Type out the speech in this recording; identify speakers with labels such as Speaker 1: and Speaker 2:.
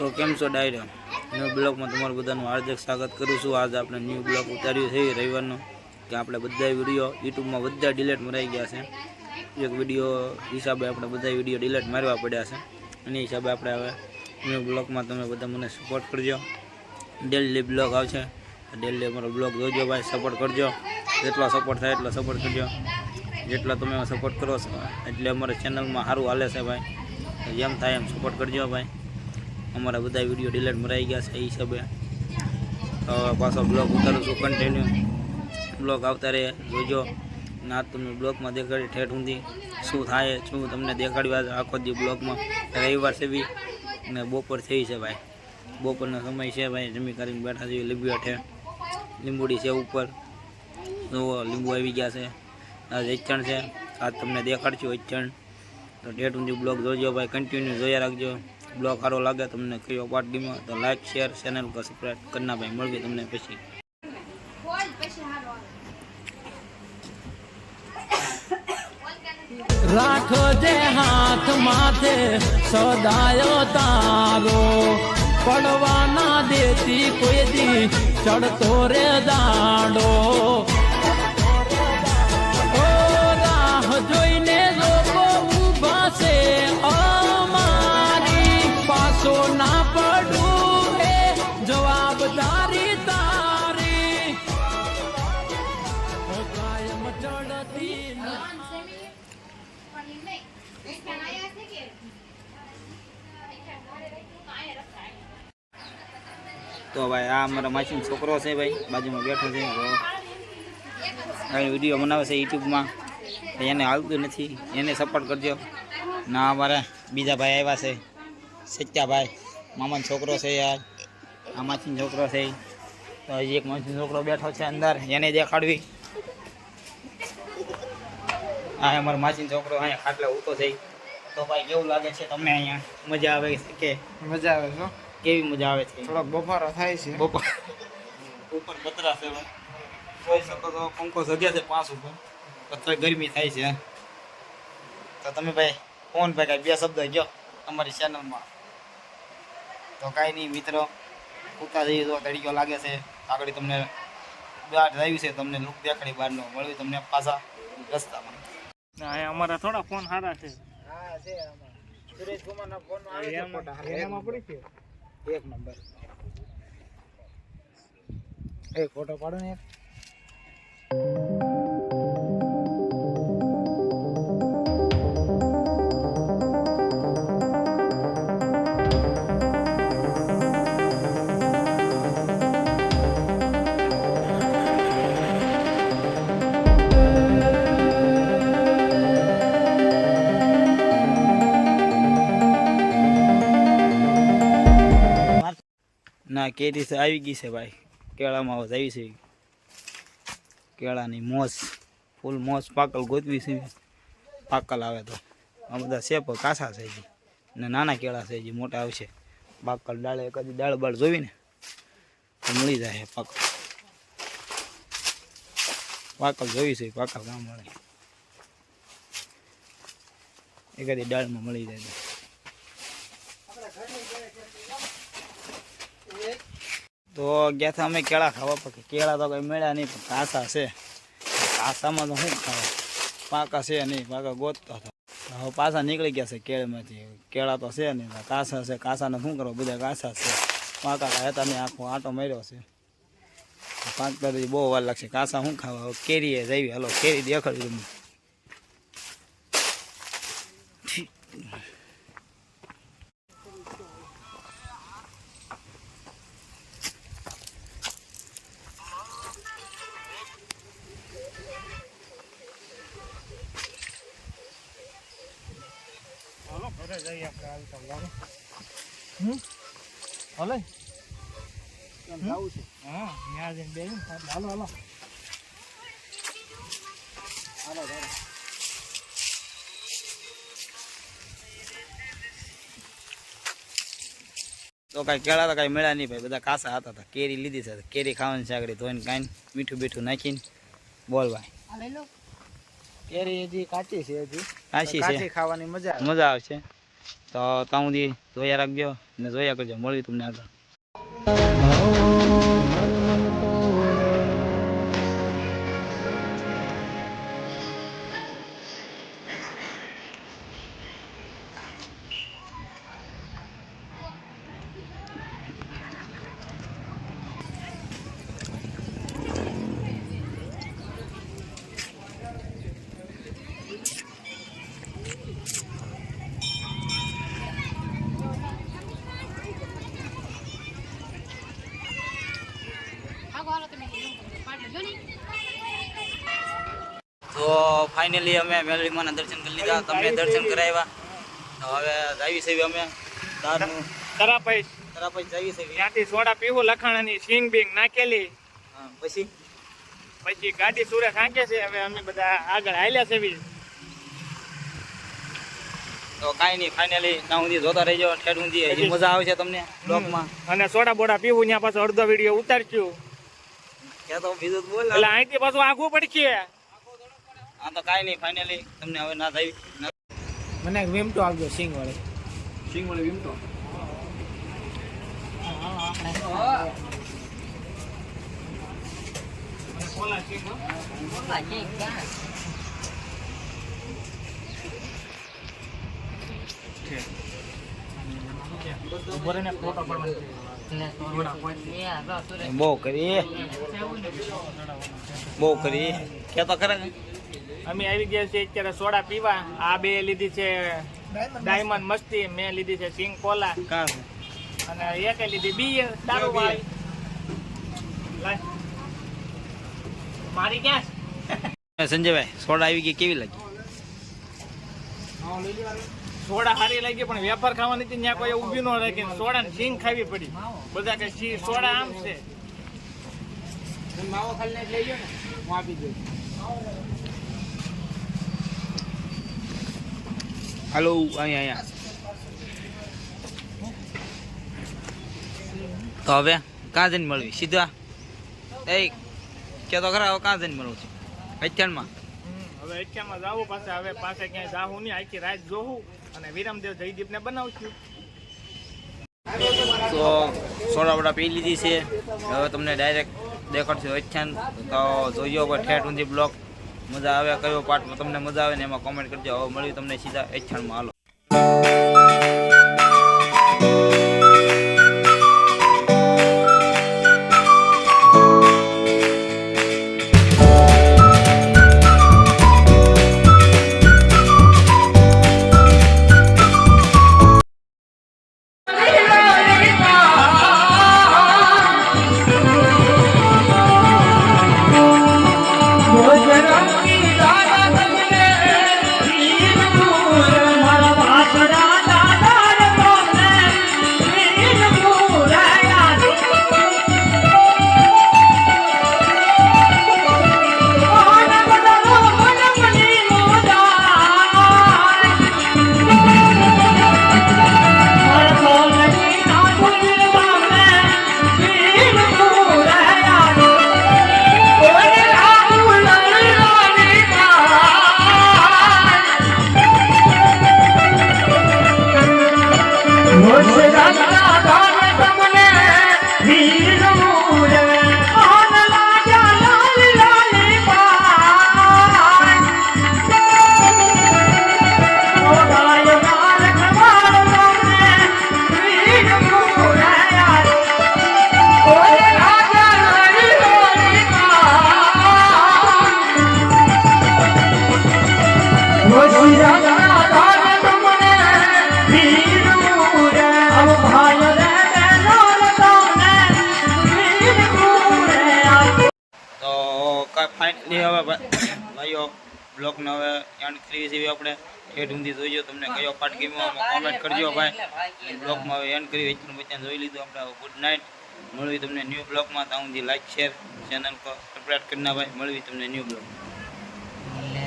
Speaker 1: તો કેમ છો ડાયરો ન્યૂ બ્લોગમાં તમારું બધાનું હાર્દિક સ્વાગત કરું છું। आज આપણે ન્યૂ બ્લોગ ઉતાર્યું છે રવિવારનો કે આપણે બધા વિડીયો યુટ્યુબમાં બધા ડિલીટ મરાઈ ગયા છે। એક વિડીયો હિસાબે આપણે બધા વિડીયો ડિલીટ મારવા પડ્યા છે। એની હિસાબે આપણે હવે ન્યૂ બ્લોગમાં તમે બધા મને સપોર્ટ કરજો। ડેલી બ્લોગ આવશે, ડેલી અમારો બ્લોગ જોજો ભાઈ, સપોર્ટ કરજો। જેટલો સપોર્ટ થાય એટલો સપોર્ટ કરજો। જેટલા તમે સપોર્ટ કરો છો એટલે અમારા ચેનલમાં સારું હાલે છે ભાઈ। જેમ થાય એમ સપોર્ટ કરજો ભાઈ। અમારા બધા વિડીયો ડિલીટ મરાઈ ગયા છે એ હિસાબે પાછો બ્લોગ ઉતારું છું કન્ટિન્યુ। બ્લોગ આવતા રહે જોજો। ના તમને બ્લોગમાં દેખાડી ઠેઠ ઊંધી શું થાય શું તમને દેખાડ્યું આખો દી બ્લોગમાં। રવિવાર છે બી અને બપોર થઈ છે ભાઈ, બપોરનો સમય છે ભાઈ। જમી કરીને બેઠા છીએ, લીંબુ હેઠે લીંબુડી છે ઉપર, જુઓ લીંબુ આવી ગયા છે। આજ એચણ છે, આજ તમને દેખાડશું એચણ। તો ઠેઠ ઊંધી બ્લોગ જોજો ભાઈ, કન્ટિન્યુ જોયા રાખજો। બ્લોગ સારો લાગે તમને કયો પાર્ટ ગમ્યો તો લાઈક શેર ચેનલ को સબસ્ક્રાઇબ કરના ભાઈ। મળવી તમને પછી
Speaker 2: રાખજે હાથ માથે સદાયો તારો, પડવા દેતી કોઈ દી ચડતો રે દાડો। ઓ રાહ જોઈને લોકો ઊભા છે અમારી, પાછો ના પડું એ જવાબદારી તારી। કાયમ ચડતી
Speaker 1: તો ભાઈ આ અમારા માસીનો છોકરો છે ભાઈ, બાજુમાં બેઠો છે। વિડીયો બનાવે છે યુટ્યુબમાં, એને હાલતું નથી, એને સપોર્ટ કરજો। ના અમારે બીજા ભાઈ આવ્યા છે, સચ્ચાભાઈ મામાનો છોકરો છે યાર, આ માસીનો છોકરો છે। તો હજી એક માસીનો છોકરો બેઠો છે અંદર, એને દેખાડવી। આ અમારો માસીનો છોકરો અહીંયા ખાટલે ઊતો છે। તો ભાઈ કેવું લાગે છે તમને અહીંયા? મજા આવે કે?
Speaker 3: મજા આવે છે।
Speaker 1: કેવી મજા આવે છે?
Speaker 3: થોડોક બફારો થાય છે।
Speaker 1: ઉપર પતરા છે, જોઈ શકો તો પંખો જગ્યા છે 5 ઉપર, પતરા ગરમી થાય છે। તો તમે ભાઈ ફોન ભાઈ કાંઈ બે શબ્દ કહો અમારી ચેનલમાં। તો કાંઈ નહીં મિત્રો, ઉતા જઈએ તો તડીકો લાગે છે, આગળ તમને બહાર આવ્યું છે, તમને લુક દેખાડી બહારનો મળવી તમને પાછા રસ્તામાં।
Speaker 3: અમારા થોડા ફોન સારા છે।
Speaker 1: હા છે, આમાં સુરેશ કુમારના ફોનમાં આવે છે ફોટા,
Speaker 3: એનામાં પડી છે
Speaker 1: એક નંબર। એક ફોટો પાડો ને એક। ના કેરી છે આવી ગઈ છે ભાઈ, કેળામાં આવી છે, કેળાની મોસ ફૂલ મોસ પાકલ ગોતવી છે। પાકલ આવે તો આ બધા છે પણ કાસા છે હજી, ને નાના કેળા છે હજી, મોટા આવશે પાકલ। ડાળે કદી દાળ બાળ જોઈને તો મળી જાય પાકલ, પાકલ જોઈ છે, પાકલ કામ મળે એકાદી દાળમાં મળી જાય। તો ગયા હતા અમે કેળા ખાવા, પણ કેળા તો કંઈ મળ્યા નહીં, પણ કાસા છે। કાસામાં તો શું ખાવા, પાકા છે નહીં, પાકા ગોતતા હતા। હવે પાછા નીકળી ગયા છે કેળમાંથી, કેળા તો છે નહીં, કાસા છે, કાસાને શું કરવા, બધા કાસા છે, પાકા કાંઈ હતા નહીં, આખો આંટો માર્યો છે। પાકતા બહુ વાર લાગશે, કાસા શું ખાવા। હવે કેરી એ જઈ, હાલો કેરી દેખાડી તમને।
Speaker 3: જઈએ આપણે હાલ તો
Speaker 1: હાલે
Speaker 3: કેમ જવું છે? હા ત્યાં જઈને બે હાલો હાલો હાલો હાલો।
Speaker 1: તો કાંઈ કેળા તો કાંઈ મળ્યા નહીં ભાઈ, બધા કાસા હતા। કેરી લીધી છે, કેરી ખાવાની છે આગળ ધોઈને કાંઈ મીઠું બીઠું નાખીને। બોલ ભાઈ
Speaker 3: કેરી હજી કાચી છે, હજી
Speaker 1: કાચી છે,
Speaker 3: ખાવાની મજા
Speaker 1: મજા આવશે। તો ત્યાં સુધી જોયા રાખજો ને જોયા કરજો. મળ્યું તમને આગળ. તો ફાઇનલી અમે મેલડીમાના દર્શન કરી લીધા. તમને દર્શન કરાવ્યા. તો હવે જાવી છે અમે દારનું
Speaker 3: તરાપૈસ
Speaker 1: તરાપઈ જાવી છે.
Speaker 3: ત્યાંથી સોડા પીવું લખાણાની સિંગ બિંગ નાખેલી.
Speaker 1: હા, પછી
Speaker 3: પછી ગાડી સુરત હાંકે છે. હવે અમે બધા આગળ હાલ્યા છે બી.
Speaker 1: તો કાંઈ નહીં, ફાઇનલી ત્યાં સુધી જોતા રહેજો. ઠેઠ સુધી હજી મજા આવશે તમને બ્લોગમાં.
Speaker 3: અને સોડા બોડા પીવું ત્યાં પાછો અડધો વિડીયો ઉતારશું.
Speaker 1: ક્યાં તો બીજું બોલ.
Speaker 3: એટલે અહીંથી પાછું આઘું પડશે.
Speaker 1: હા તો કાંઈ નહીં, ફાઇનલી તમને હવે ના થાય.
Speaker 3: મને વિમટો આવજો સિંગ વાળી.
Speaker 1: સિંગ વાળી વિમટો. બહુ કરી ક્યાં તો ખરા.
Speaker 3: અમે આવી ગયા છે અત્યારે સોડા પીવા. આ બે લીધી છે ડાયમંડ મસ્તી, મેં લીધી છે સિંગ કોલા,
Speaker 1: કાં
Speaker 3: અને એકે લીધી બિયર દારૂ વાળી. મારી ક્યાં છે?
Speaker 1: સંજયભાઈ સોડા આવી ગઈ, કેવી લાગી?
Speaker 3: સોડા સારી લાગી પણ વેપાર ખાવાની હતી ત્યાં કોઈ ઊભી ન રાખી. સોડા ને સિંગ ખાવી પડી. બધા કે સોડા આમ છે. માવો ખાલી લઈ ગયો ને હું આપી દઉં.
Speaker 1: હાલો અહીંયા તો હવે કાં જઈને મળવી સીધા એ કે તો ખરા. હવે કાં જઈને મળવું છે? અત્યારમાં
Speaker 3: હવે અત્યારમાં જાવું પાસે. હવે પાસે ક્યાંય જાવું નહીં. આખી રાત જોવું અને વિરમદેવ જયદીપને બનાવશું.
Speaker 1: તો સોડા વડા પી લીધી છે. હવે તમને ડાયરેક્ટ દેખાડશું અત્યાન. તો જોયો ભાઈ ઠેઠ ઊંધી બ્લોગ. મજા આવે, કયો પાર્ટમાં તમને મજા આવે ને એમાં કોમેન્ટ કરજો. હવે મળ્યું તમને સીધા અત્યાનમાં. હાલો. ફાઇનલી હવે ભાઈઓ બ્લોગને હવે એન્ડ કરી છે. આપણે ઠેઠ ઊંધી જોઈજો. તમને કયો પાર્ટ ગમ્યો કોમેન્ટ કરજો ભાઈ. બ્લોગમાં હવે એન્ડ કરી વચ્ચે બચ્ચાને જોઈ લીધું આપણે. Good night. મળવી તમને ન્યૂ બ્લોગમાં. ત્યાં ઊંધી લાઈક શેર ચેનલ પર સબસ્ક્રાઈબ કરી ના ભાઈ. મળવી તમને ન્યૂ બ્લોગ.